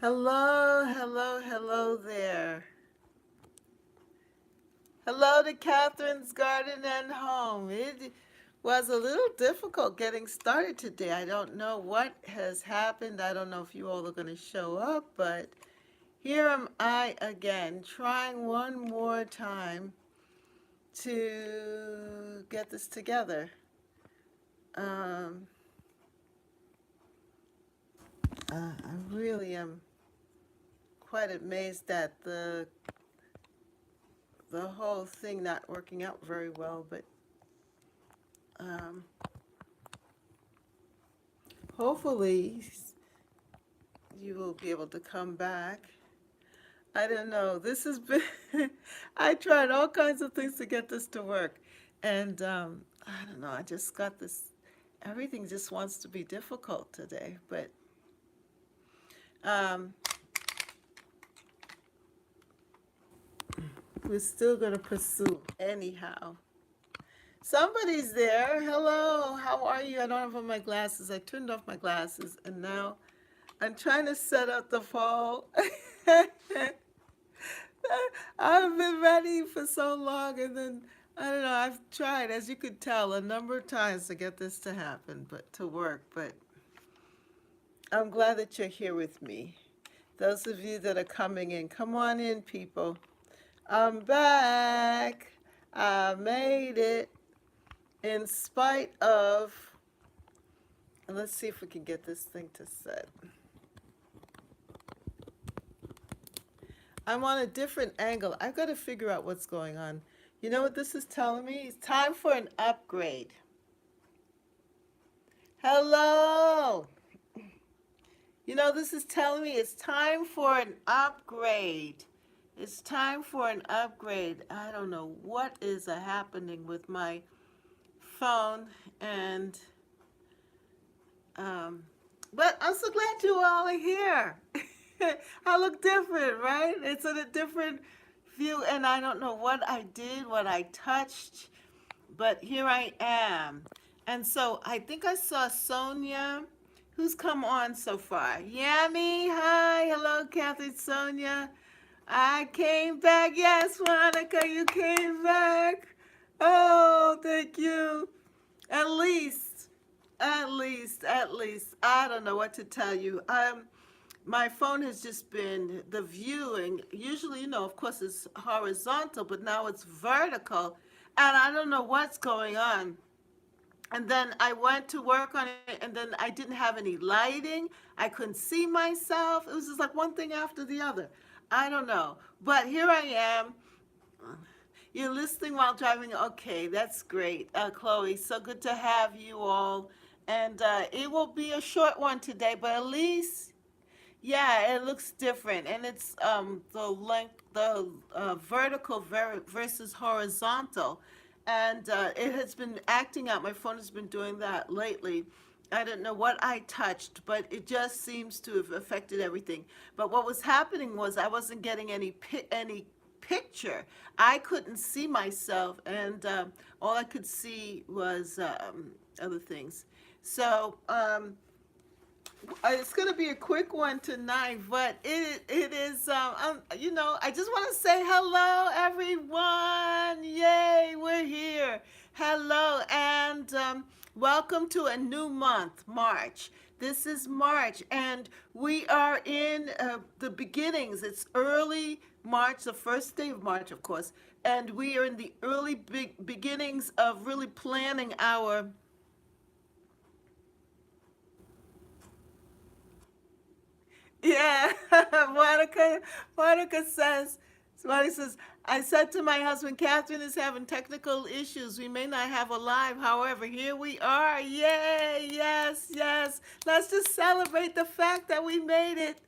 Hello, hello, hello there. Hello to Catherine's Garden and Home. It was a little difficult getting started today. I don't know what has happened. I don't know if you all are going to show up, but here am I again, trying one more time to get this together. Um, I really am quite amazed at the whole thing not working out very well, but um, hopefully you will be able to come back. I don't know. This has been, I tried all kinds of things to get this to work. And I don't know. I just got this, everything just wants to be difficult today. But um, we're still going to pursue anyhow. Somebody's there. Hello. How are you? I don't have on my glasses. I turned off my glasses and now I'm trying to set up the fall. I've been ready for so long, and then I don't know. I've tried, as you could tell, a number of times to get this to happen, but to work. But I'm glad that you're here with me. Those of you that are coming in, come on in, people. I'm back. I made it in spite of. And let's see if we can get this thing to set. I'm on a different angle. I've got to figure out what's going on. You know what this is telling me? It's time for an upgrade. Hello. You know, this is telling me it's time for an upgrade. It's time for an upgrade. I don't know what is happening with my phone, and but I'm so glad you all are here. I look different, right? It's in a different view, and I don't know what I did, what I touched, but here I am. And so I think I saw Sonia. Who's come on so far? Yami, hi, hello, Kathy, Sonia. I came back. Yes, Monica, you came back. Oh, thank you. At least, at least. I don't know what to tell you. My phone has just been the viewing. Usually, of course, it's horizontal, but now it's vertical, and I don't know what's going on. And then I went to work on it, and then I didn't have any lighting. I couldn't see myself. It was just like one thing after the other. I don't know. But here I am. You're listening while driving. Okay, that's great. Chloe, so good to have you all. And it will be a short one today, but at least, yeah, it looks different. And it's the length, the vertical versus horizontal. And it has been acting out. My phone has been doing that lately. I don't know what I touched, but it just seems to have affected everything. But what was happening was I wasn't getting any picture. I couldn't see myself, and all I could see was other things. So it's going to be a quick one tonight, but it is, I just want to say hello, everyone. Yay, we're here. Hello, and welcome to a new month, March. This is March, and we are in the beginnings. It's early March, the first day of March, of course, and we are in the early beginnings of really planning our. Yeah, Monica. Monica says, Monica says, I said to my husband, Catherine is having technical issues. We may not have a live. However, here we are. Yay! Yes, yes. Let's just celebrate the fact that we made it.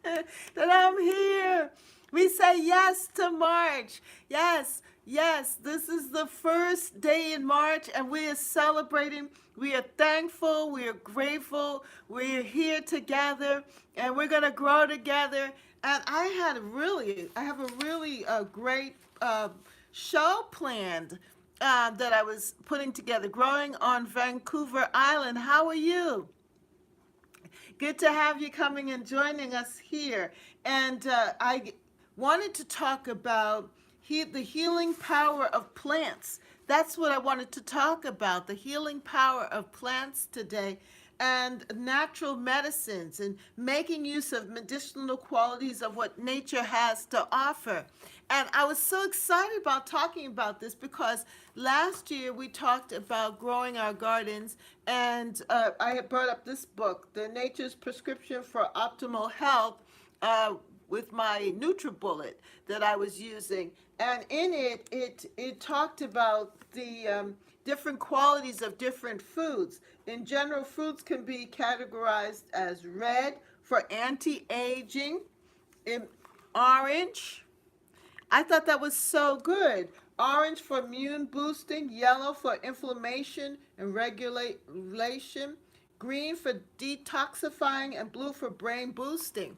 That I'm here. We say yes to March. Yes, yes. This is the first day in March, and we are celebrating. We are thankful. We are grateful. We are here together, and we're going to grow together. And I have a really great show planned that I was putting together, Growing on Vancouver Island. How are you? Good to have you coming and joining us here. And I wanted to talk about the healing power of plants. That's what I wanted to talk about, the healing power of plants today, and natural medicines, and making use of medicinal qualities of what nature has to offer. And I was so excited about talking about this because last year we talked about growing our gardens, and I had brought up this book, The Nature's Prescription for Optimal Health, uh, with my NutriBullet that I was using. And in it talked about the different qualities of different foods. In general, foods can be categorized as red for anti-aging, in orange. I thought that was so good. Orange for immune boosting, yellow for inflammation and regulation, green for detoxifying, and blue for brain boosting.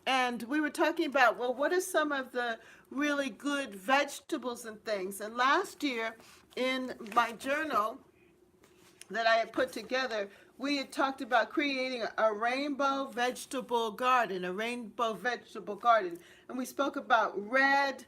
And we were talking about, well, what are some of the really good vegetables and things? And last year in my journal, that I had put together, we had talked about creating a rainbow vegetable garden, And we spoke about red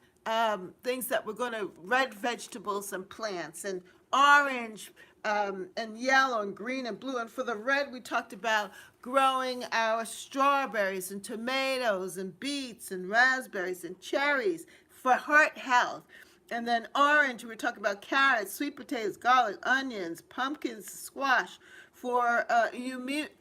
things that were going to, red vegetables and plants, and orange and yellow and green and blue. And for the red, we talked about growing our strawberries and tomatoes and beets and raspberries and cherries for heart health. And then orange, we were talking about carrots, sweet potatoes, garlic, onions, pumpkins, squash for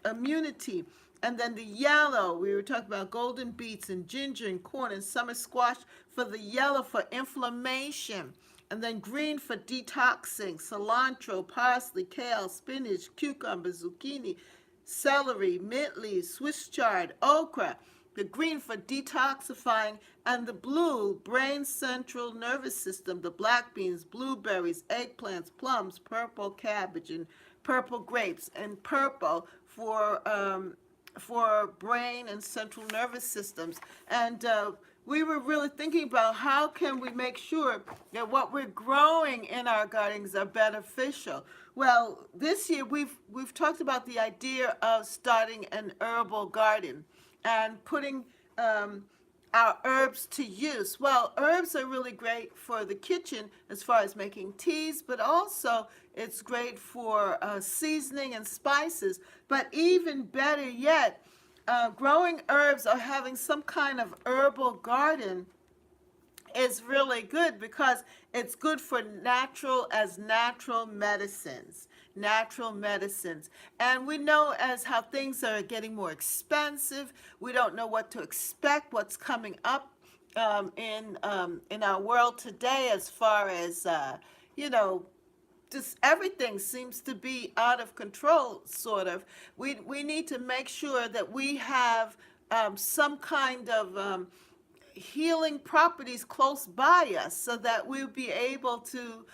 immunity. And then the yellow, we were talking about golden beets and ginger and corn and summer squash for the yellow for inflammation. And then green for detoxing, cilantro, parsley, kale, spinach, cucumber, zucchini, celery, mint leaves, Swiss chard, okra. The green for detoxifying, and the blue, brain central nervous system, the black beans, blueberries, eggplants, plums, purple cabbage, and purple grapes, and purple for brain and central nervous systems. And we were really thinking about how can we make sure that what we're growing in our gardens are beneficial. Well, this year we've talked about the idea of starting an herbal garden and putting our herbs to use. Well, herbs are really great for the kitchen as far as making teas, but also it's great for seasoning and spices. But even better yet, growing herbs or having some kind of herbal garden is really good because it's good for natural medicines. Natural medicines. And we know as how things are getting more expensive, we don't know what to expect, what's coming up in our world today as far as, you know, just everything seems to be out of control, sort of. We need to make sure that we have some kind of healing properties close by us so that we'll be able to,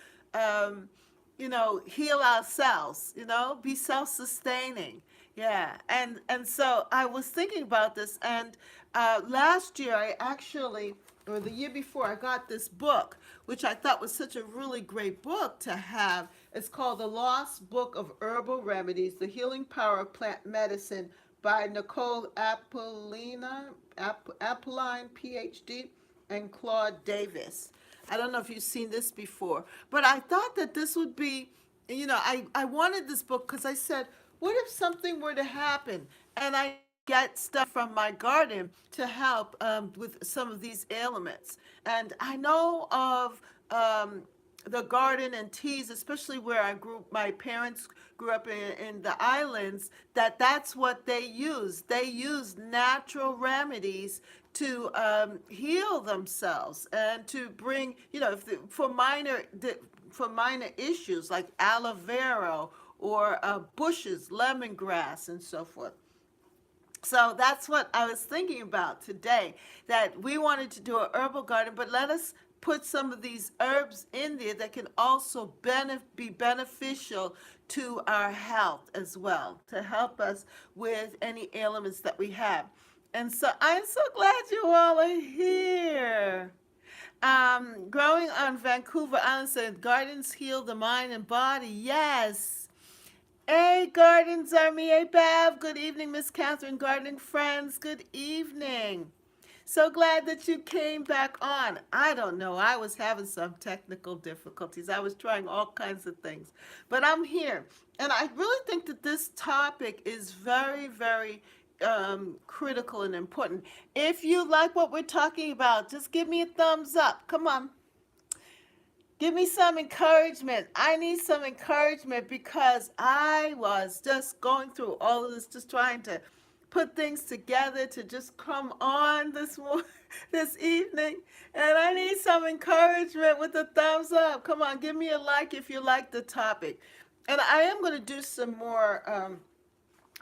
heal ourselves, be self-sustaining. Yeah. And so I was thinking about this, and last year I actually, or the year before, I got this book, which I thought was such a really great book to have. It's called The Lost Book of Herbal Remedies, The Healing Power of Plant Medicine by Nicole Appeline, PhD, and Claude Davis. I don't know if you've seen this before, but I thought that this would be, I wanted this book because I said, what if something were to happen and I get stuff from my garden to help with some of these ailments? And I know of the garden and teas, especially where my parents grew up in the islands, that's what they use. They use natural remedies to heal themselves and to bring, for minor issues like aloe vera or bushes, lemongrass, and so forth. So that's what I was thinking about today, that we wanted to do a herbal garden, but let us put some of these herbs in there that can also be beneficial to our health as well, to help us with any ailments that we have. And so I'm so glad you all are here. Growing on Vancouver Island said, gardens heal the mind and body. Yes. Hey, Gardens Army, hey, Bev. Good evening, Miss Catherine. Gardening friends, good evening. So glad that you came back on. I don't know. I was having some technical difficulties. I was trying all kinds of things. But I'm here. And I really think that this topic is very, very critical and important. If you like what we're talking about, just give me a thumbs up. Come on. Give me some encouragement. I need some encouragement because I was just going through all of this, just trying to put things together to just come on this evening, and I need some encouragement with a thumbs up. Come on, give me a like if you like the topic, and I am going to do some more.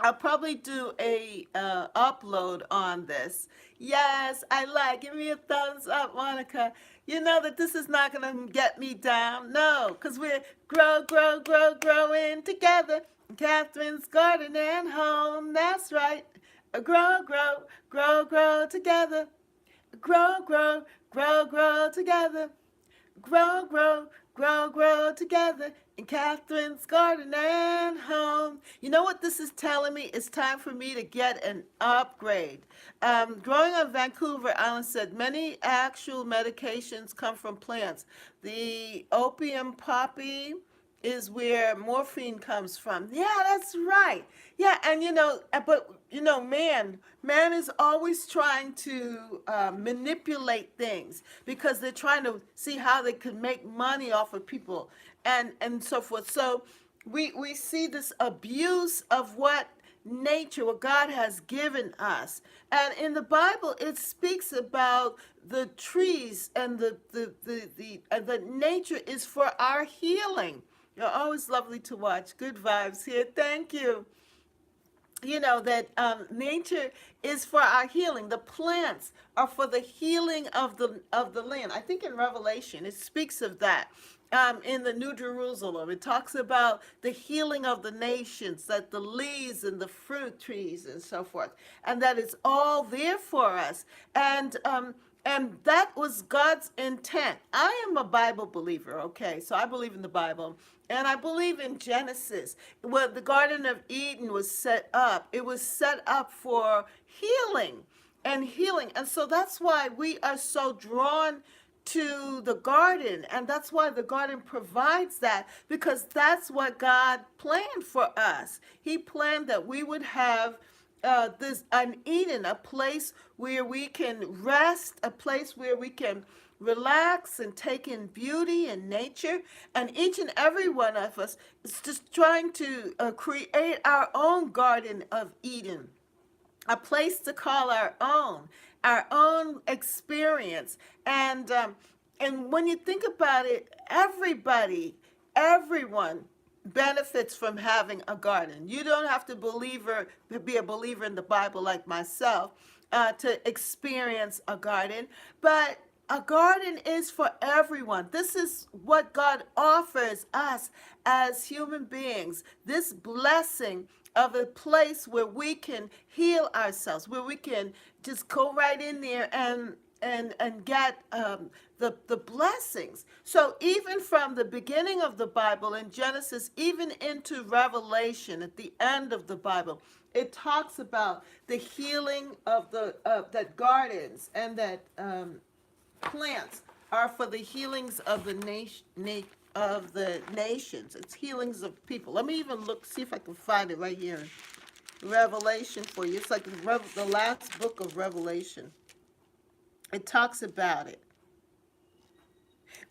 I'll probably do a upload on this. Yes, I like. Give me a thumbs up, Monica. You know that this is not going to get me down. No, because we're growing together. Catherine's Garden and Home. That's right. Grow together. Grow together. Grow together in Catherine's Garden and Home. You know what this is telling me? It's time for me to get an upgrade. Growing on Vancouver Island said many actual medications come from plants. The opium poppy is where morphine comes from. Yeah, that's right. Yeah, and but man is always trying to manipulate things because they're trying to see how they can make money off of people and so forth. So we see this abuse of what nature, what God has given us. And in the Bible, it speaks about the trees and the nature is for our healing. You're always lovely to watch. Good vibes here. Thank you. You know that nature is for our healing. The plants are for the healing of the land. I think in Revelation it speaks of that. In the New Jerusalem, it talks about the healing of the nations, that the leaves and the fruit trees and so forth, and that it's all there for us. And that was God's intent. I am a Bible believer, okay? So I believe in the Bible. And I believe in Genesis. When the Garden of Eden was set up, it was set up for healing and healing. And so that's why we are so drawn to the garden. And that's why the garden provides that, because that's what God planned for us. He planned that we would have this an Eden, a place where we can rest, a place where we can relax and take in beauty and nature. And each and every one of us is just trying to create our own Garden of Eden, a place to call our own experience. And when you think about it, everyone benefits from having a garden. You don't have to be a believer in the Bible like myself to experience a garden, but a garden is for everyone. This is what God offers us as human beings, this blessing of a place where we can heal ourselves, where we can just go right in there and get the blessings. So even from the beginning of the Bible in Genesis, even into Revelation at the end of the Bible, it talks about the healing of that gardens and that plants are for the healings of the nations. It's healings of people. Let me even see if I can find it right here in Revelation for you. It's like the last book of Revelation. It talks about it.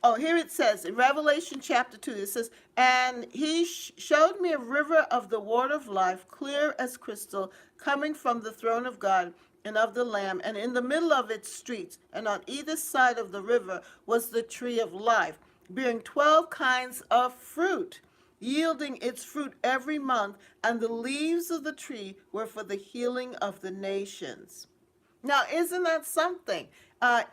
Oh, here it says in Revelation chapter 2, it says, and he showed me a river of the water of life, clear as crystal, coming from the throne of God and of the Lamb, and in the middle of its streets, and on either side of the river was the tree of life, bearing 12 kinds of fruit, yielding its fruit every month, and the leaves of the tree were for the healing of the nations. Now, isn't that something?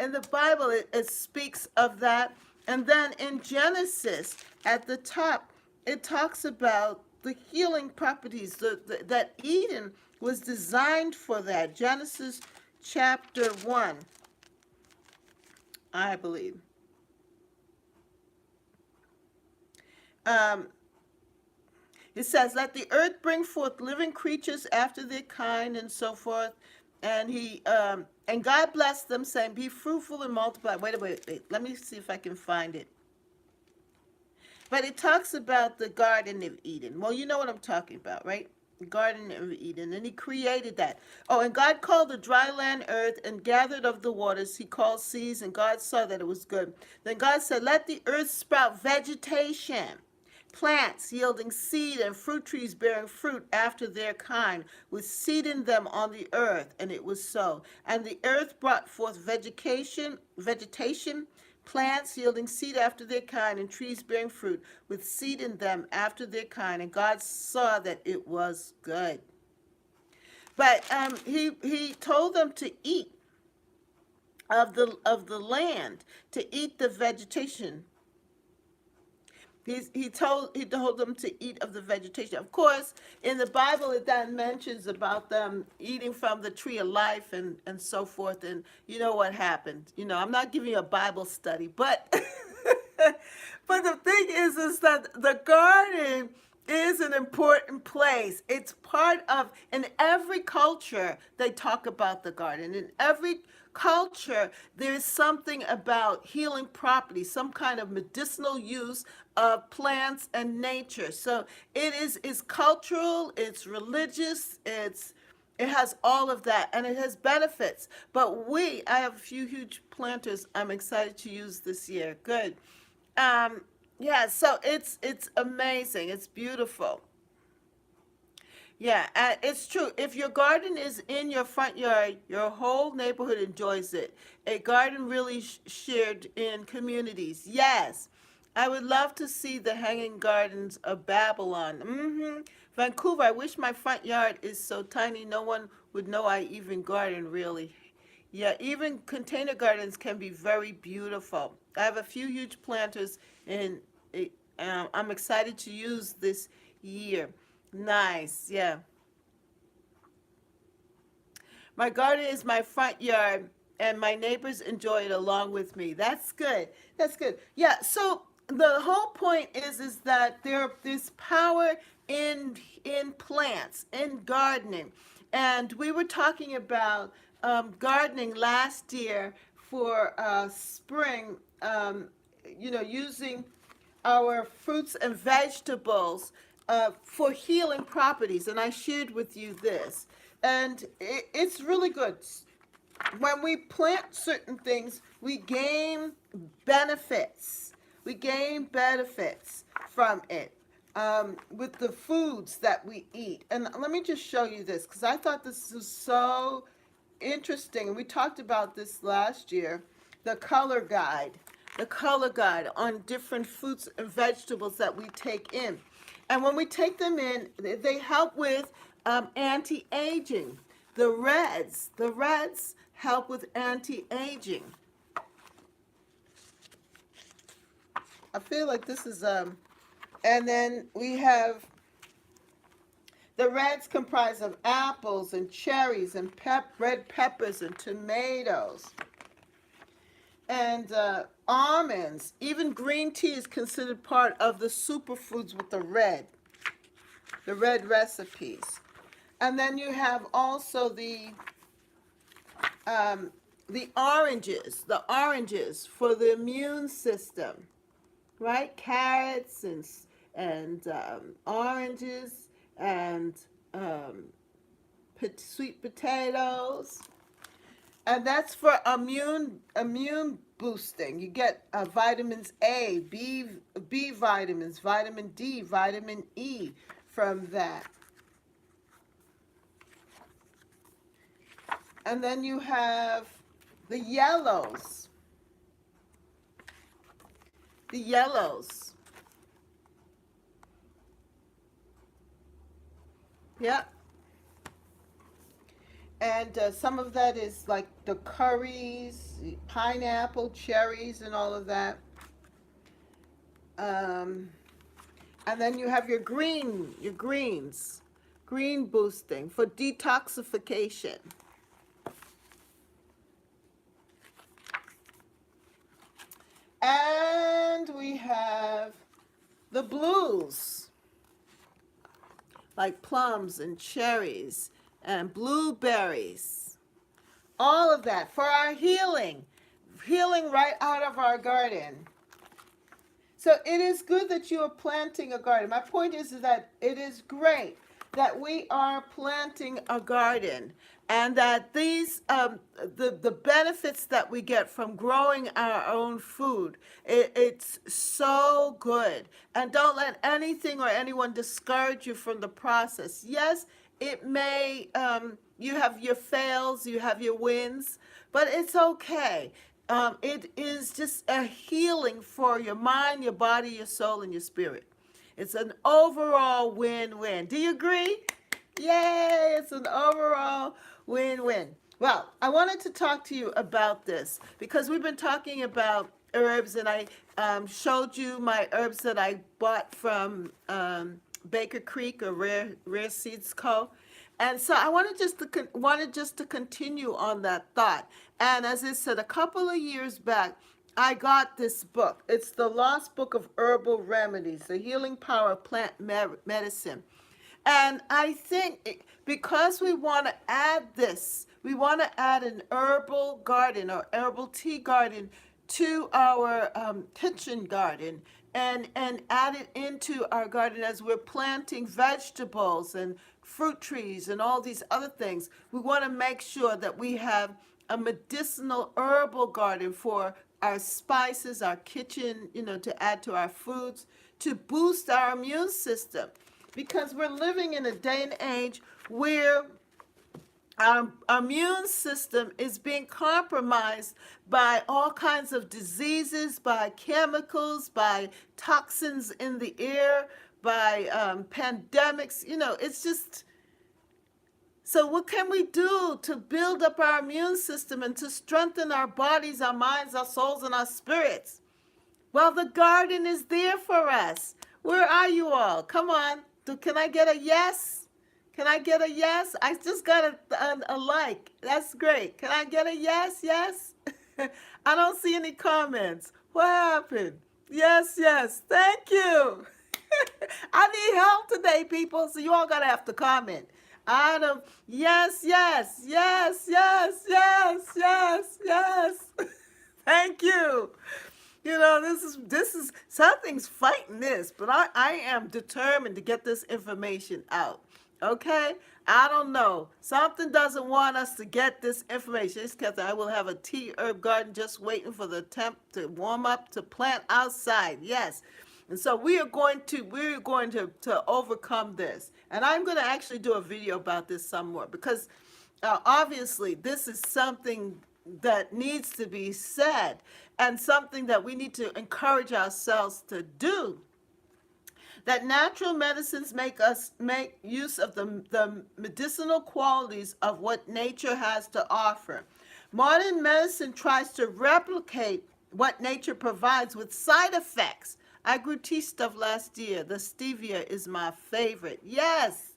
In the Bible, it speaks of that. And then in Genesis, at the top, it talks about the healing properties, that Eden was designed for that. Genesis chapter 1, I believe. It says, let the earth bring forth living creatures after their kind and so forth. And and God blessed them, saying, be fruitful and multiply. Wait. Let me see if I can find it. But it talks about the Garden of Eden. Well, you know what I'm talking about, right? The Garden of Eden. And he created that. Oh, and God called the dry land earth and gathered of the waters. He called seas, and God saw that it was good. Then God said, let the earth sprout vegetation, plants yielding seed, and fruit trees bearing fruit after their kind, with seed in them on the earth. And it was so. And the earth brought forth vegetation, plants yielding seed after their kind, and trees bearing fruit with seed in them after their kind. And God saw that it was good. But he told them to eat of the land, to eat the vegetation. He told them to eat of the vegetation. Of course, in the Bible, it then mentions about them eating from the tree of life and so forth. And you know what happened. I'm not giving you a Bible study, but but the thing is that the garden is an important place. It's part of, in every culture, they talk about the garden. In every culture, there's something about healing properties, some kind of medicinal use of plants and nature. So it's cultural, it's religious, it has all of that, and it has benefits. But I have a few huge planters I'm excited to use this year. Good. Um, yeah, so it's amazing. It's beautiful. Yeah, it's true. If your garden is in your front yard, your whole neighborhood enjoys it. A garden really shared in communities. Yes, I would love to see the hanging gardens of Babylon. Vancouver, I wish my front yard is so tiny no one would know I even garden, really. Yeah, even container gardens can be very beautiful. I have a few huge planters, and I'm excited to use this year. Nice, yeah. My garden is my front yard, and my neighbors enjoy it along with me. That's good. That's good. Yeah. So the whole point is that there's power in plants, in gardening, and we were talking about gardening last year for spring. Using our fruits and vegetables for healing properties. And I shared with you this. And it's really good. When we plant certain things, we gain benefits. We gain benefits from it with the foods that we eat. And let me just show you this, because I thought this was so interesting. And we talked about this last year, the color guide. The color guide on different fruits and vegetables that we take in. And when we take them in, they help with anti-aging. The reds help with anti-aging. I feel like this is and then we have the reds comprise of apples and cherries and red peppers and tomatoes and almonds. Even green tea is considered part of the superfoods with the red recipes. And then you have also the oranges for the immune system, right? Carrots and oranges and sweet potatoes, and that's for immune boosting. You get vitamins A, B vitamins, vitamin D, vitamin E from that. And then you have the yellows. The yellows. Yep. And some of that is like the curries, pineapple, cherries, and all of that. And then you have your greens, green boosting for detoxification. And we have the blues. like plums and cherries and blueberries. All of that for our healing, healing right out of our garden. So it is good that you are planting a garden. My point is that it is great that we are planting a garden, and that these the benefits that we get from growing our own food, it's so good. And don't let anything or anyone discourage you from the process. Yes, it may you have your fails, you have your wins, but it's okay. It is just a healing for your mind, your body, your soul, and your spirit. It's an overall win-win. Do you agree? Yay! It's an overall win-win. Well, I wanted to talk to you about this because we've been talking about herbs, and I showed you my herbs that I bought from Baker Creek or Rare Seeds Co. And so I wanted just to continue on that thought. And as I said, a couple of years back, I got this book. It's the Lost Book of Herbal Remedies, The Healing Power of Plant Medicine. And I think because we want to add this, we want to add an herbal garden or herbal tea garden to our kitchen garden, and add it into our garden as we're planting vegetables and fruit trees and all these other things. We want to make sure that we have a medicinal herbal garden for our spices, our kitchen, to add to our foods, to boost our immune system. Because we're living in a day and age where our immune system is being compromised by all kinds of diseases, by chemicals, by toxins in the air, by pandemics. It's just. So, what can we do to build up our immune system and to strengthen our bodies, our minds, our souls, and our spirits? Well, the garden is there for us. Where are you all? Come on. Can I get a yes? Can I get a yes? I just got a like. That's great. Can I get a yes? Yes? I don't see any comments. What happened? Yes, yes. Thank you. I need help today, people, so you all got to have to comment. I don't. Yes, yes, yes, yes, yes, yes, yes. Thank you. This is something's fighting this, but I am determined to get this information out. Okay? I don't know. Something doesn't want us to get this information. It's because I will have a tea herb garden just waiting for the temp to warm up to plant outside. Yes. And so we're going to overcome this. And I'm going to actually do a video about this some more because obviously this is something that needs to be said and something that we need to encourage ourselves to do. That natural medicines make us make use of the medicinal qualities of what nature has to offer. Modern medicine tries to replicate what nature provides with side effects. I grew tea stuff last year. The stevia is my favorite. Yes.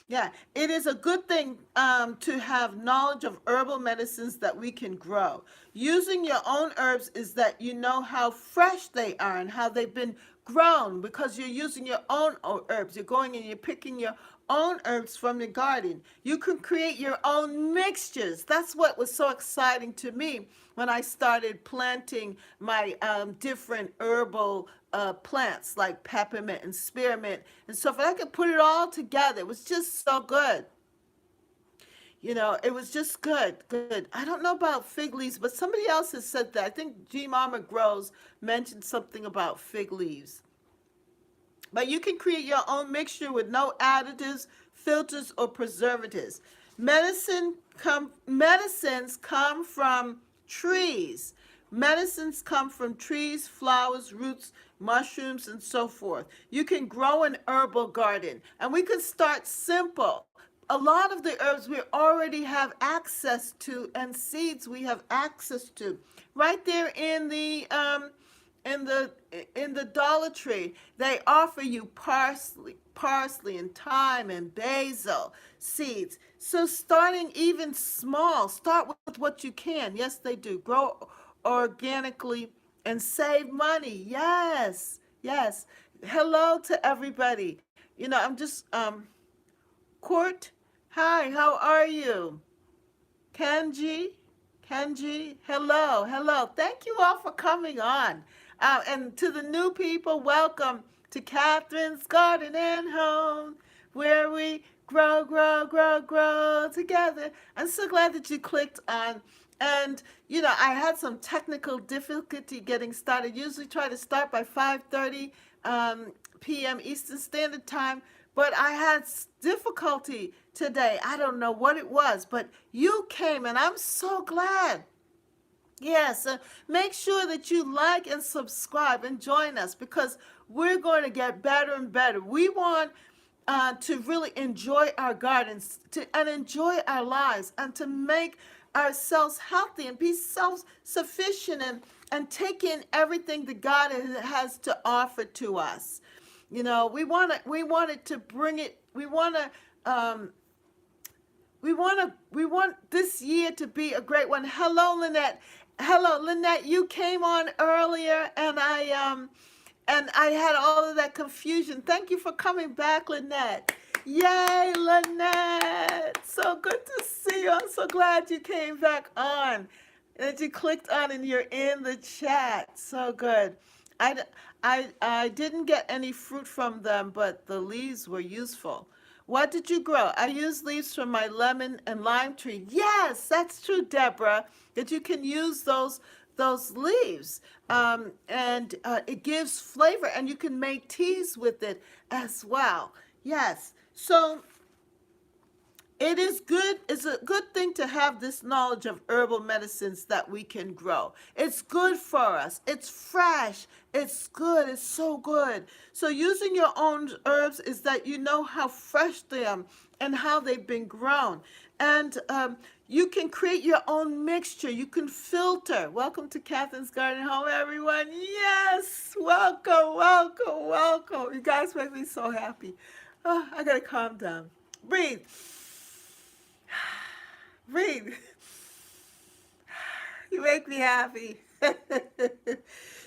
Yeah, it is a good thing to have knowledge of herbal medicines that we can grow. Using your own herbs is that you know how fresh they are and how they've been grown because you're using your own herbs. You're going and you're picking your own herbs from the garden. You can create your own mixtures. That's what was so exciting to me when I started planting my different herbal plants like peppermint and spearmint and stuff. And I could put it all together. It was just so good. It was just good, good. I don't know about fig leaves, but somebody else has said that. I think G Mama Grows mentioned something about fig leaves. But you can create your own mixture with no additives, filters, or preservatives. Medicines come from trees. Medicines come from trees, flowers, roots, mushrooms, and so forth. You can grow an herbal garden, and we could start simple. A lot of the herbs we already have access to, and seeds we have access to, right there in the in the Dollar Tree. They offer you parsley and thyme and basil seeds. So starting even small, start with what you can. Yes, they do. Grow organically and save money. Yes, yes. Hello to everybody. I'm just Court, hi, how are you? Kenji, Kenji, hello, hello. Thank you all for coming on. And to the new people, welcome to Catherine's Garden and Home, where we grow, grow, grow, grow together. I'm so glad that you clicked on. And I had some technical difficulty getting started. Usually try to start by 5:30 p.m. Eastern Standard Time, but I had difficulty today. I don't know what it was, but you came, and I'm so glad. Yes, make sure that you like and subscribe and join us, because we're going to get better and better. We want to really enjoy our gardens and enjoy our lives, and to make ourselves healthy and be self-sufficient, and take in everything that God has to offer to us. We want to bring it. We want this year to be a great one. Hello, Lynette. Hello, Lynette. You came on earlier, and I had all of that confusion. Thank you for coming back, Lynette. Yay, Lynette. So good to see you. I'm so glad you came back on, that you clicked on and you're in the chat. So good. I didn't get any fruit from them, but the leaves were useful. What did you grow? I used leaves from my lemon and lime tree. Yes, that's true, Deborah, that you can use those leaves, and it gives flavor, and you can make teas with it as well. Yes. So it is good. It's a good thing to have this knowledge of herbal medicines that we can grow. It's good for us. It's fresh. It's good. It's so good. So using your own herbs is that you know how fresh they are and how they've been grown. And you can create your own mixture. You can filter. Welcome to Catherine's Garden Home, everyone. Yes. Welcome, welcome, welcome. You guys make me so happy. Oh, I got to calm down. Breathe. Breathe. You make me happy.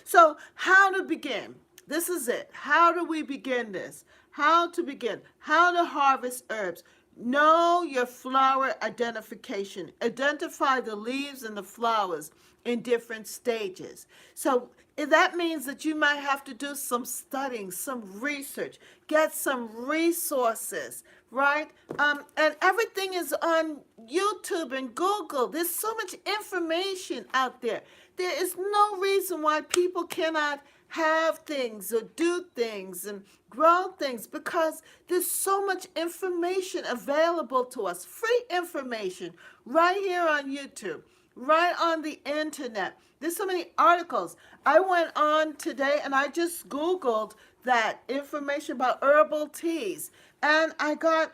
So, how to begin? This is it. How do we begin this? How to begin? How to harvest herbs? Know your flower identification. Identify the leaves and the flowers in different stages. So that means that you might have to do some studying, some research, get some resources, right? And everything is on YouTube and Google. There's so much information out there. There is no reason why people cannot have things or do things and grow things, because there's so much information available to us. Free information right here on YouTube, right on the internet. There's so many articles. I went on today and I just Googled that information about herbal teas, and I got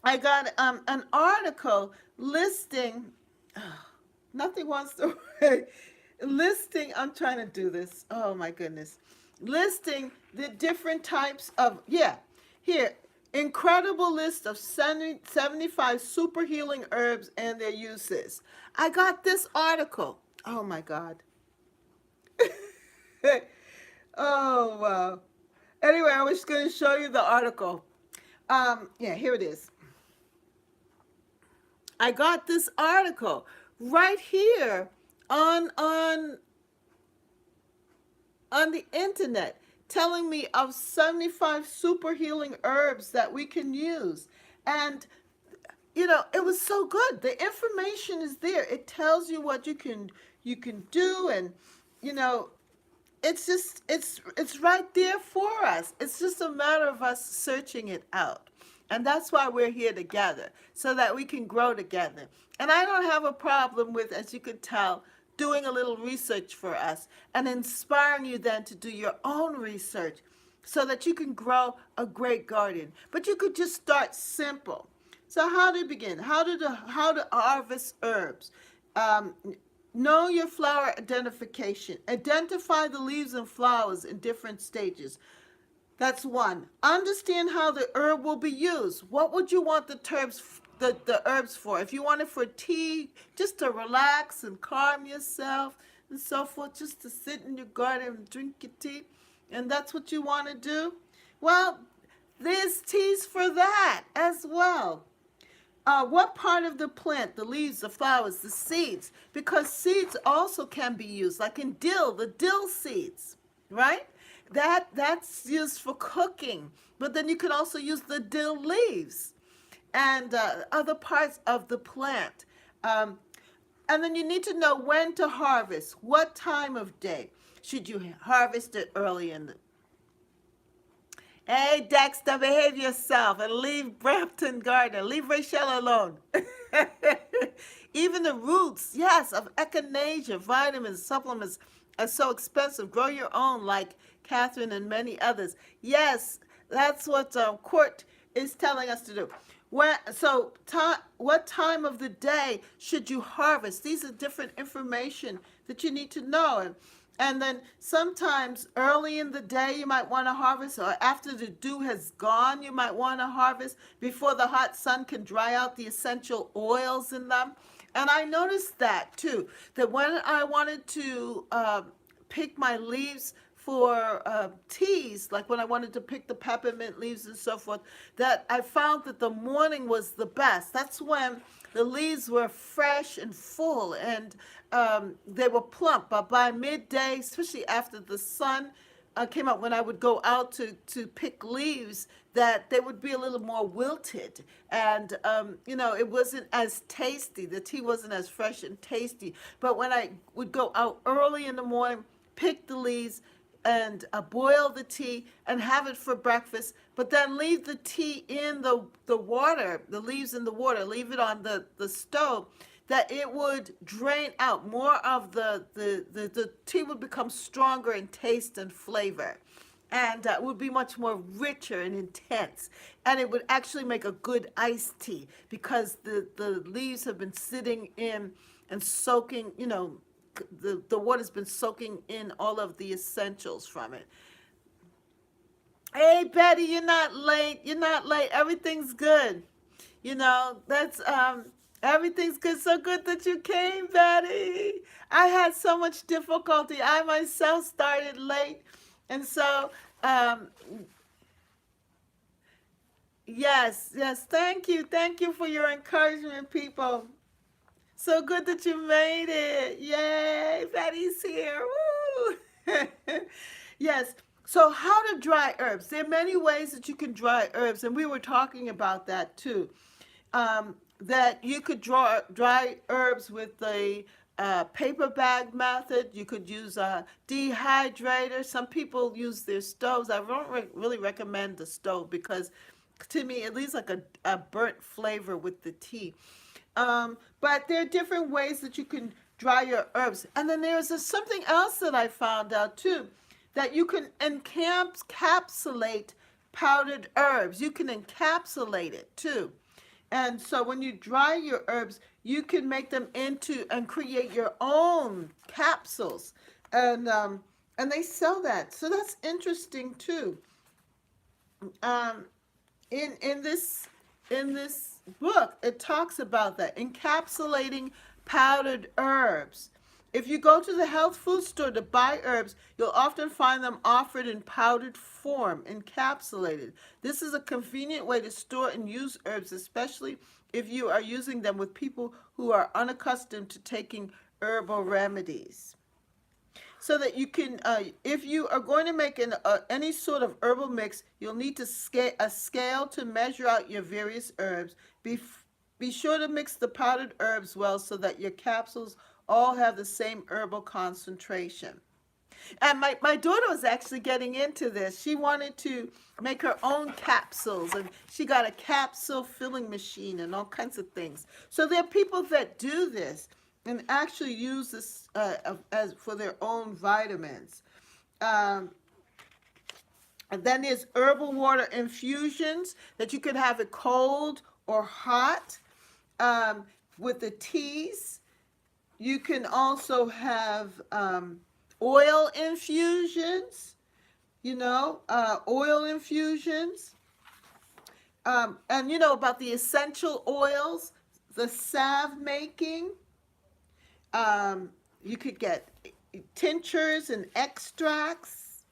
an article listing. Nothing wants to listing. I'm trying to do this. Oh my goodness. Listing the different types of, here, incredible list of 75 super healing herbs and their uses. I got this article. Oh my God. Oh wow. Anyway, I was going to show you the article. Here it is. I got this article right here on the internet, telling me of 75 super healing herbs that we can use. And it was so good. The information is there. It tells you what you can do, and it's right there for us. It's just a matter of us searching it out. And that's why we're here together, so that we can grow together. And I don't have a problem with, as you could tell, doing a little research for us and inspiring you then to do your own research so that you can grow a great garden. But you could just start simple. So how to begin? How to harvest herbs? Know your flower identification. Identify the leaves and flowers in different stages. That's one. Understand how the herb will be used. What would you want the herbs for? If you want it for tea, just to relax and calm yourself and so forth, just to sit in your garden and drink your tea, and that's what you want to do, well, There's teas for that as well. What part of the plant? The leaves, the flowers, the seeds? Because seeds also can be used, like in dill, the dill seeds, right? That's used for cooking. But then you could also use the dill leaves and other parts of the plant. Um, and then you need to know when to harvest, what time of day. Should you harvest it early in the... Hey, Dexter, behave yourself and leave Brampton Garden. Leave Rachel alone. Even the roots, yes, of echinacea, vitamins, supplements are so expensive. Grow your own, like Catherine and many others. Yes, that's what Court is telling us to do. What time of the day should you harvest? These are different information that you need to know. And then sometimes early in the day you might want to harvest, or after the dew has gone you might want to harvest before the hot sun can dry out the essential oils in them. And I noticed that too, that when I wanted to pick my leaves for teas, like when I wanted to pick the peppermint leaves and so forth, that I found that the morning was the best. That's when the leaves were fresh and full, and they were plump. But by midday, especially after the sun came out, when I would go out to pick leaves, that they would be a little more wilted. And, it wasn't as tasty. The tea wasn't as fresh and tasty. But when I would go out early in the morning, pick the leaves, and boil the tea and have it for breakfast, but then leave the tea in the water, the leaves in the water, leave it on the stove, that it would drain out more of the tea would become stronger in taste and flavor. And would be much more richer and intense. And it would actually make a good iced tea because the leaves have been sitting in and soaking, the water's been soaking in all of the essentials from it. Hey, Betty, you're not late. You're not late. Everything's good. That's everything's good. So good that you came, Betty. I had so much difficulty. I myself started late, and so um, yes. Thank you for your encouragement, people. So good that you made it. Yay, Betty's here. Woo! Yes. So how to dry herbs. There are many ways that you can dry herbs, and we were talking about that too. That you could dry herbs with the paper bag method. You could use a dehydrator. Some people use their stoves. I don't really recommend the stove because to me it leaves like a burnt flavor with the tea. But there are different ways that you can dry your herbs. And then there's something else that I found out too, that you can encapsulate powdered herbs. You can encapsulate it too. And so when you dry your herbs, you can make them into and create your own capsules. And they sell that. So that's interesting too. Um, in this book, it talks about that encapsulating powdered herbs. If you go to the health food store to buy herbs, you'll often find them offered in powdered form, encapsulated. This is a convenient way to store and use herbs, especially if you are using them with people who are unaccustomed to taking herbal remedies. So that you can, if you are going to make any sort of herbal mix, you'll need to a scale to measure out your various herbs. Be sure to mix the powdered herbs well so that your capsules all have the same herbal concentration. And my daughter was actually getting into this. She wanted to make her own capsules, and she got a capsule filling machine and all kinds of things. So there are people that do this and actually use this as for their own vitamins. Um, and then there's herbal water infusions that you can have it cold or hot with the teas. You can also have oil infusions, oil infusions. And about the essential oils, the salve making. You could get tinctures and extracts,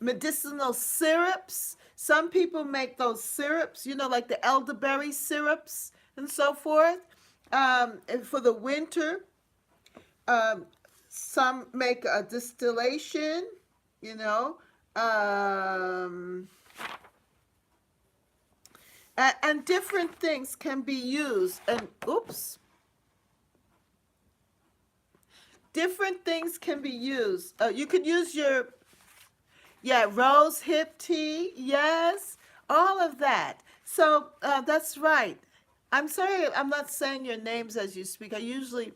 medicinal syrups. Some people make those syrups, like the elderberry syrups and so forth. And for the winter, um, some make a distillation, you know, um, and different things can be used. And oops, different things can be used. You could use your, yeah, rose hip tea, yes, all of that. So that's right. I'm sorry, I'm not saying your names as you speak. I usually,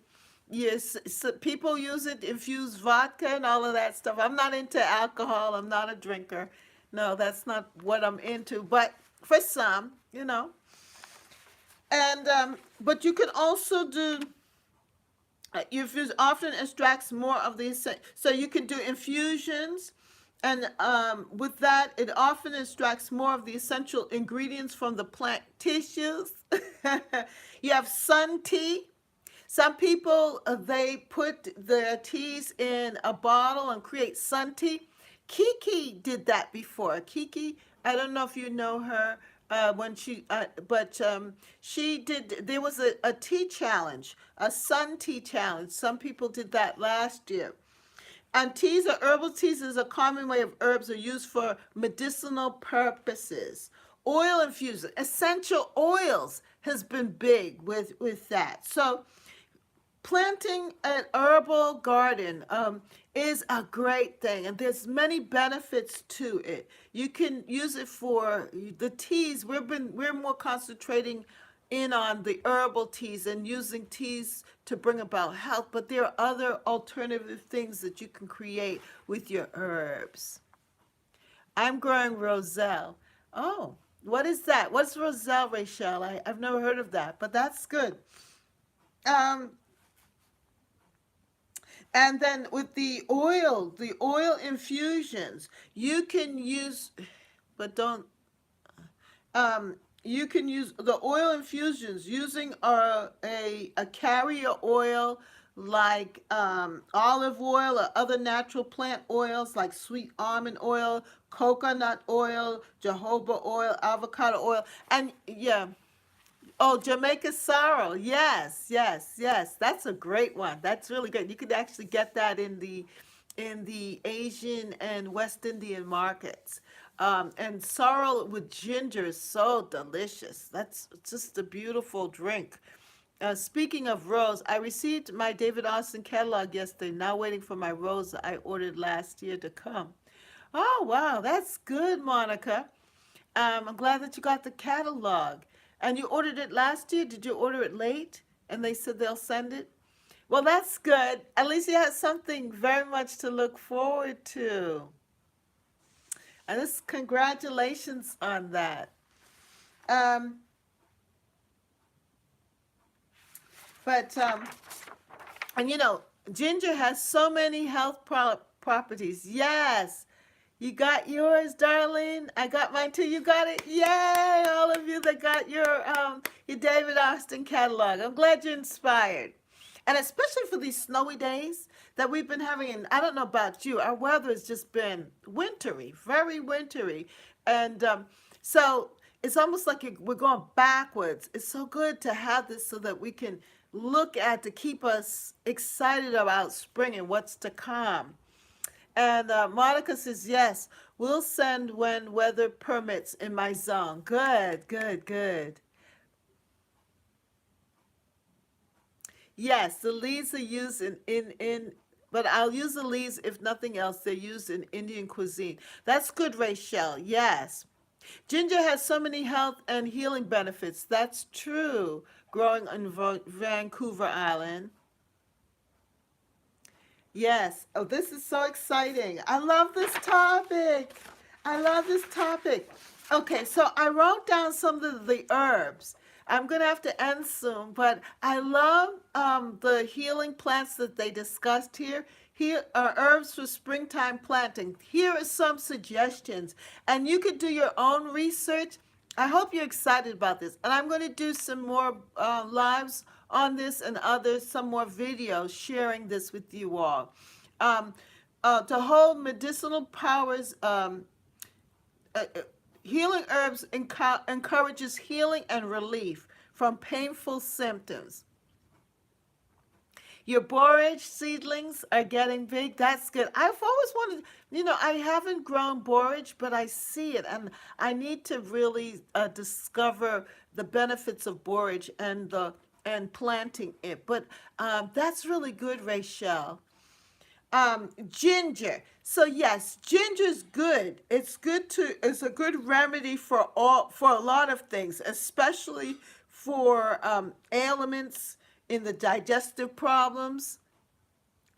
yes, so people use it, infuse vodka and all of that stuff. I'm not into alcohol. I'm not a drinker. No, that's not what I'm into. But for some, and but you could also do. Infuse often extracts more of the so you can do infusions, and with that, it often extracts more of the essential ingredients from the plant tissues. You have sun tea. Some people, they put their teas in a bottle and create sun tea. Kiki did that before. Kiki, I don't know if you know her. When she, but she did. There was a tea challenge, a sun tea challenge. Some people did that last year. And teas or herbal teas is a common way of herbs are used for medicinal purposes. Oil infusion, essential oils has been big with that. So planting an herbal garden is a great thing, and there's many benefits to it. You can use it for the teas. We're more concentrating in on the herbal teas and using teas to bring about health, but there are other alternative things that you can create with your herbs. I'm growing roselle. Oh, what is that? What's roselle, Rachel? I've never heard of that, but that's good. Um, And then with the oil infusions, you can use, but don't, you can use the oil infusions using a carrier oil like olive oil or other natural plant oils like sweet almond oil, coconut oil, jojoba oil, avocado oil, and yeah. Oh, Jamaica sorrel. Yes, yes, yes. That's a great one. That's really good. You could actually get that in the Asian and West Indian markets. And sorrel with ginger is so delicious. That's just a beautiful drink. Speaking of rose, I received my David Austin catalog yesterday. Now waiting for my rose I ordered last year to come. Oh, wow, that's good, Monica. I'm glad that you got the catalog. And you ordered it last year? Did you order it late? And they said they'll send it? Well, that's good. At least you have something very much to look forward to. And this congratulations on that. Um, but and ginger has so many health properties. Yes. You got yours, darling. I got mine too. You got it. Yay! All of you that got your David Austin catalog. I'm glad you're inspired. And especially for these snowy days that we've been having, and I don't know about you, our weather has just been wintry, very wintry. And so it's almost like we're going backwards. It's so good to have this so that we can look at to keep us excited about spring and what's to come. And Monica says, yes, we'll send when weather permits in my zone. Good, good, good. Yes, the leaves are used but I'll use the leaves if nothing else. They're used in Indian cuisine. That's good, Rachel. Yes. Ginger has so many health and healing benefits. That's true. Growing on Vancouver Island. Yes. Oh, this is so exciting. I love this topic. I love this topic. Okay, so I wrote down some of the herbs. I'm going to have to end soon, but I love the healing plants that they discussed here. Here are herbs for springtime planting. Here are some suggestions, and you could do your own research. I hope you're excited about this. And I'm going to do some more lives on this and others, some more videos sharing this with you all. Um, to hold medicinal powers, uh, uh, Healing herbs encourages healing and relief from painful symptoms. Your borage seedlings are getting big. That's good. I've always wanted, I haven't grown borage, but I see it, and I need to really discover the benefits of borage and planting it. But that's really good, Rachel. Ginger. So yes, ginger's good. It's a good remedy for a lot of things, especially for ailments in the digestive problems.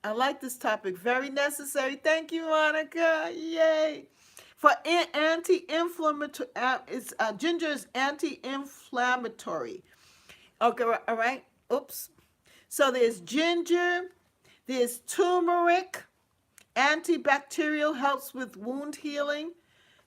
I like this topic. Very necessary. Thank you, Monica. Yay. For anti-inflammatory, ginger is anti-inflammatory. Okay, all right. Oops. So there's ginger, there's turmeric, antibacterial, helps with wound healing.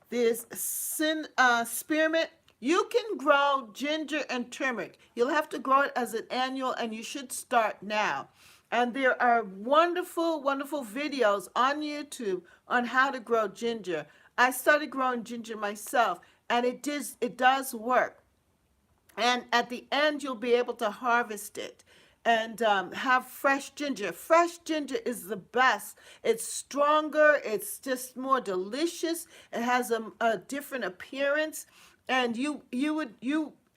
There's spearmint. You can grow ginger and turmeric. You'll have to grow it as an annual, and you should start now. And there are wonderful, wonderful videos on YouTube on how to grow ginger. I started growing ginger myself, and it does work. And at the end, you'll be able to harvest it and have fresh ginger. Fresh ginger is the best. It's stronger. It's just more delicious. It has a different appearance. And you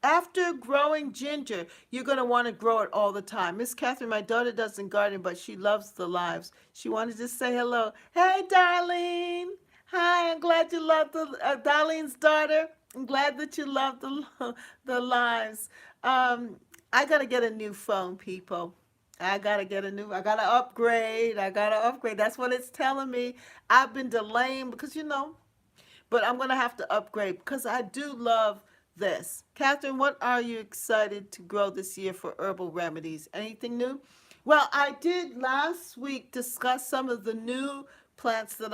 after growing ginger, you're going to want to grow it all the time. Miss Catherine, my daughter doesn't garden, but she loves the lives. She wanted to say hello. Hey, Darlene. Hi, I'm glad you love Darlene's daughter. I'm glad that you love the lives. I gotta get a new phone, people. I gotta upgrade. I gotta upgrade. That's what it's telling me. I've been delaying because but I'm gonna have to upgrade because I do love this. Catherine, what are you excited to grow this year for herbal remedies? Anything new? Well, I did last week discuss some of the new plants that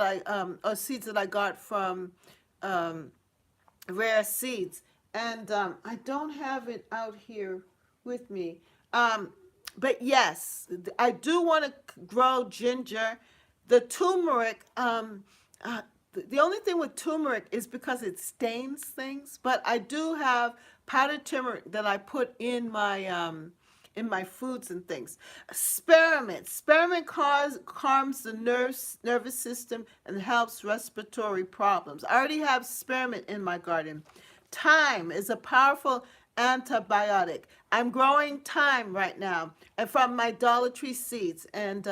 or seeds that I got from um, Rare Seeds, and I don't have it out here with me. Um, but yes, I do want to grow ginger. The turmeric, the only thing with turmeric is because it stains things, but I do have powdered turmeric that I put in my foods and things. Spearmint. Spearmint calms the nervous system and helps respiratory problems. I already have spearmint in my garden. Thyme is a powerful antibiotic. I'm growing thyme right now and from my Dollar Tree seeds, and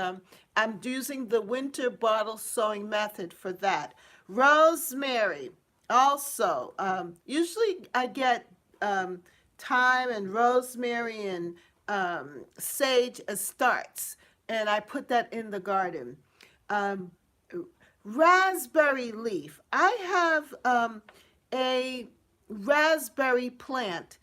I'm using the winter bottle sowing method for that. Rosemary. Also, usually I get thyme and rosemary and sage as starts, and I put that in the garden. Um, Raspberry leaf. I have a raspberry plant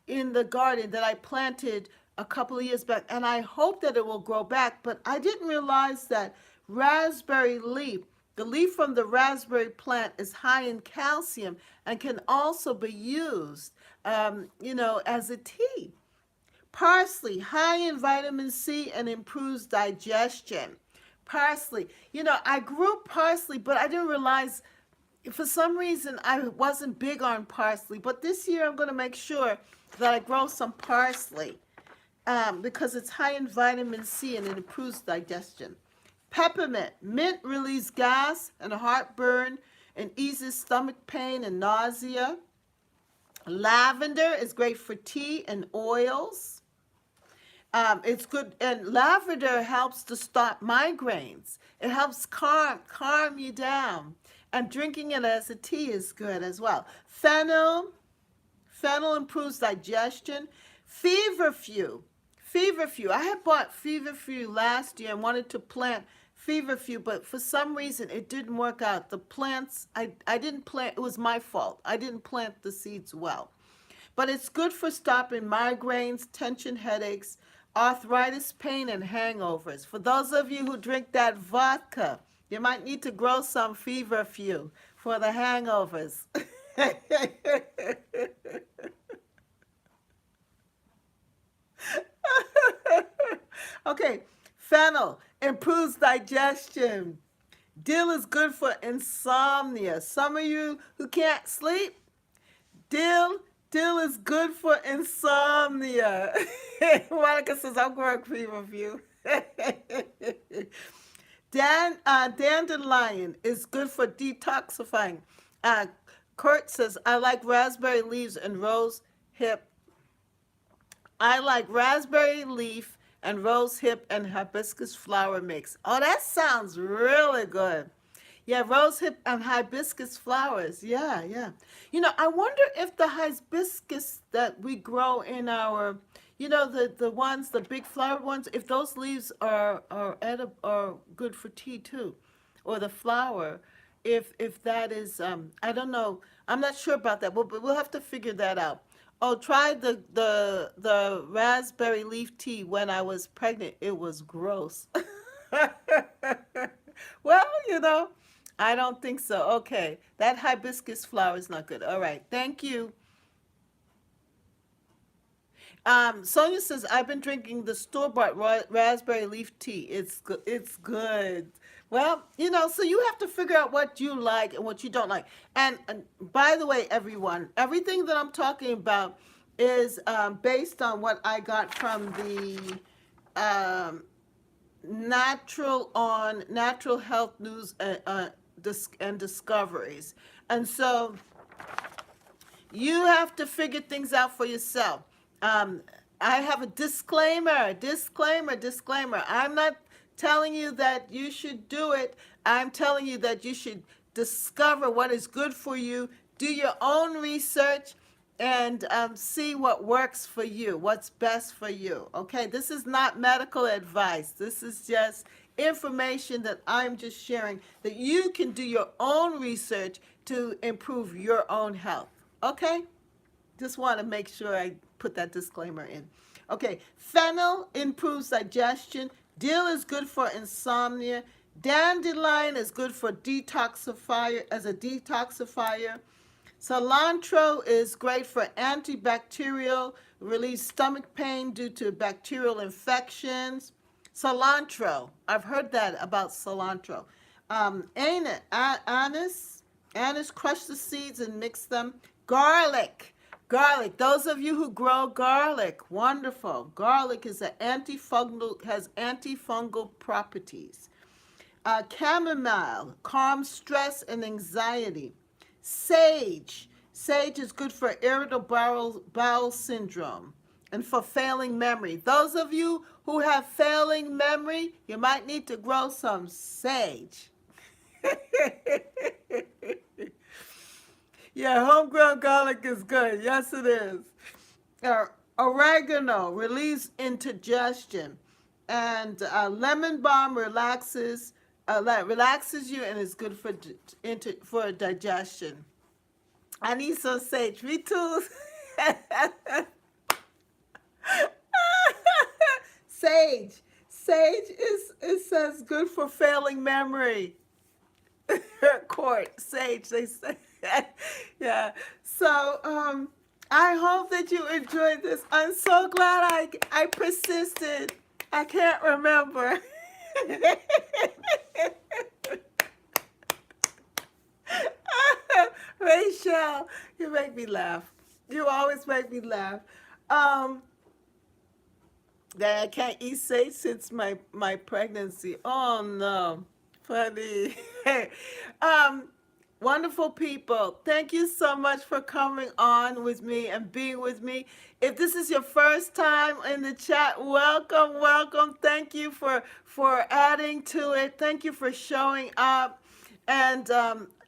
in the garden that I planted a couple of years back, and I hope that it will grow back, but I didn't realize that raspberry leaf, the leaf from the raspberry plant, is high in calcium and can also be used, as a tea. Parsley, high in vitamin C and improves digestion. Parsley, I grew parsley, but I didn't realize for some reason I wasn't big on parsley. But this year I'm going to make sure that I grow some parsley because it's high in vitamin C and it improves digestion. Peppermint, mint relieves gas and heartburn and eases stomach pain and nausea. Lavender is great for tea and oils. It's good, and lavender helps to stop migraines. It helps calm you down, and drinking it as a tea is good as well. Fennel improves digestion. Feverfew. I had bought feverfew last year and wanted to plant feverfew, but for some reason it didn't work out. The plants I didn't plant. It was my fault. I didn't plant the seeds well. But it's good for stopping migraines, tension headaches, arthritis, pain, and hangovers. For those of you who drink that vodka, you might need to grow some feverfew for the hangovers. Okay, fennel improves digestion. Dill is good for insomnia. Some of you who can't sleep, dill, dill is good for insomnia. Monica says, I'm going to agree with you. Dandelion is good for detoxifying. Uh, Kurt says, I like raspberry leaves and rose hip. I like raspberry leaf and rose hip and hibiscus flower mix. Oh, that sounds really good. Yeah, rose hip and hibiscus flowers. Yeah, yeah. I wonder if the hibiscus that we grow in our, the ones, the big flowered ones, if those leaves are good for tea too, or the flower, if that is, I don't know. I'm not sure about that, but we'll have to figure that out. Oh, try the raspberry leaf tea when I was pregnant. It was gross. Well, I don't think so. Okay, that hibiscus flower is not good. All right, thank you. Sonia says I've been drinking the store-bought raspberry leaf tea. It's good. Well, so you have to figure out what you like and what you don't like. And by the way, everyone, everything that I'm talking about is based on what I got from the um, natural health news and discoveries. And so you have to figure things out for yourself. Um, I have a disclaimer. I'm not telling you that you should do it. I'm telling you that you should discover what is good for you, do your own research, and see what works for you, what's best for you. Okay, this is not medical advice. This is just information that I'm just sharing that you can do your own research to improve your own health. Okay? Just want to make sure I put that disclaimer in. Okay, fennel improves digestion. Dill is good for insomnia. Dandelion is good for detoxifier as a detoxifier. Cilantro is great for antibacterial, relieves stomach pain due to bacterial infections. Cilantro, I've heard that about cilantro. Anise, crush the seeds and mix them. Garlic. Those of you who grow garlic, wonderful. Garlic is has antifungal properties. Chamomile calms stress and anxiety. Sage is good for irritable bowel syndrome and for failing memory. Those of you who have failing memory, you might need to grow some sage. Yeah, homegrown garlic is good. Yes, it is. Oregano relieves indigestion, and lemon balm relaxes you and is good for digestion. I need some sage. Me too. Sage. Sage is it says good for failing memory. Court sage, they say. Yeah. So I hope that you enjoyed this. I'm so glad I persisted. I can't remember. Rachel, you make me laugh. You always make me laugh. Um, that I can't eat sage since my pregnancy. Oh no, funny. um, Wonderful people. Thank you so much for coming on with me and being with me. If this is your first time in the chat, welcome. Thank you for adding to it. Thank you for showing up. And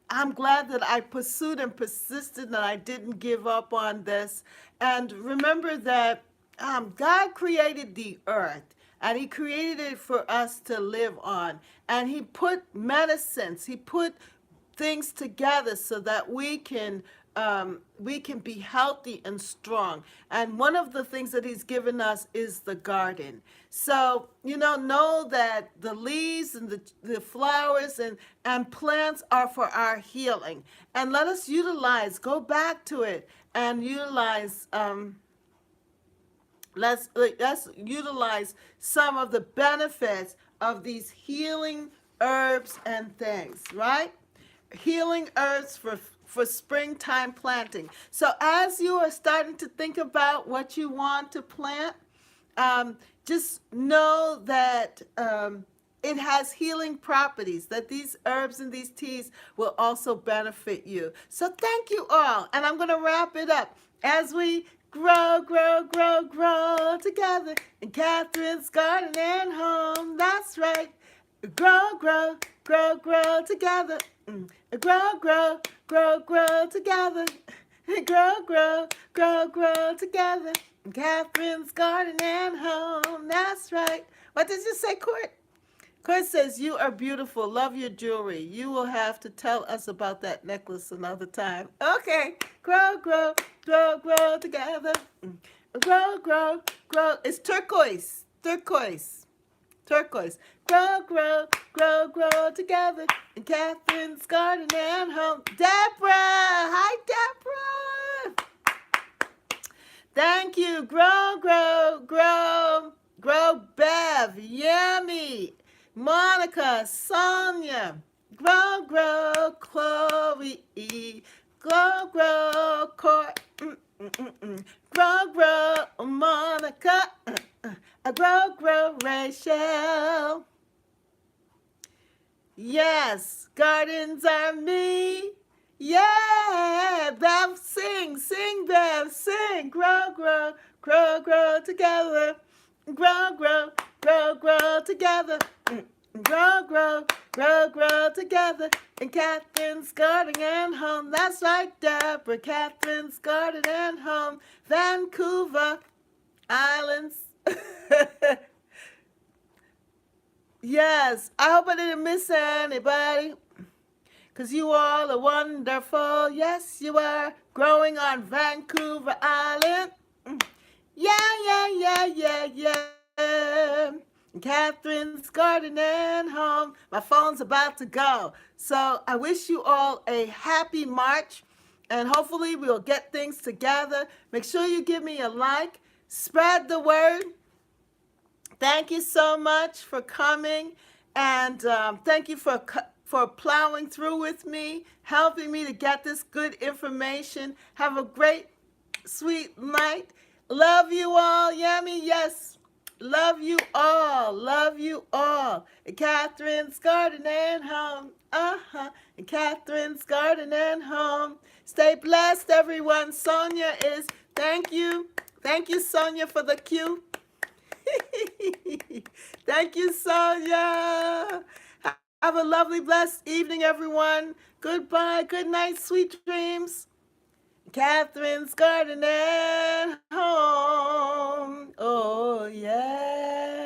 I'm glad that I pursued and persisted and I didn't give up on this. And remember that God created the earth and he created it for us to live on. And he put medicines, he put things together so that we can be healthy and strong. And one of the things that he's given us is the garden. So, know that the leaves and the flowers and plants are for our healing. And let us go back to it and utilize, let's utilize some of the benefits of these healing herbs and things, right? Healing herbs for springtime planting. So as you are starting to think about what you want to plant, um, just know that it has healing properties, that these herbs and these teas will also benefit you. So thank you all. And I'm going to wrap it up as we grow, grow, grow, grow together in Catherine's garden and home. That's right. Grow, grow, grow, grow together. Grow, grow, grow, grow together. Grow, grow, grow, grow together. Catherine's garden and home. That's right. What did you say, Court? Court says, you are beautiful. Love your jewelry. You will have to tell us about that necklace another time. Okay. Grow, grow, grow, grow together. Grow, grow, grow. It's turquoise. Turquoise. Turquoise. Grow, grow, grow, grow together in Catherine's garden and home. Deborah! Hi, Deborah! Thank you. Grow, grow, grow, grow, Bev, Yummy, Monica, Sonia, grow, grow, Chloe, grow, grow, Court, grow, grow, Monica, grow, grow, Rachel. Yes, gardens are me. Yeah, Bev, sing, sing, Bev, sing. Grow, grow, grow, grow together. Grow, grow, grow, grow together. Grow, grow, grow, grow together. In Catherine's garden and home. That's right, Deborah. Catherine's garden and home. Vancouver Islands. Yes, I hope I didn't miss anybody. Because you all are wonderful. Yes, you are. Growing on Vancouver Island. Yeah, yeah, yeah, yeah, yeah. Catherine's garden and home. My phone's about to go. So I wish you all a happy March. And hopefully we'll get things together. Make sure you give me a like. Spread the word. Thank you so much for coming, and thank you for plowing through with me, helping me to get this good information. Have a great, sweet night. Love you all, Yummy. Yes, love you all. Love you all. In Catherine's garden and home. In Catherine's garden and home. Stay blessed, everyone. Sonia is. Thank you. Thank you, Sonia, for the cue. Thank you, Sonia. Have a lovely, blessed evening, everyone. Goodbye. Good night. Sweet dreams. Catherine's garden and home. Oh, yeah.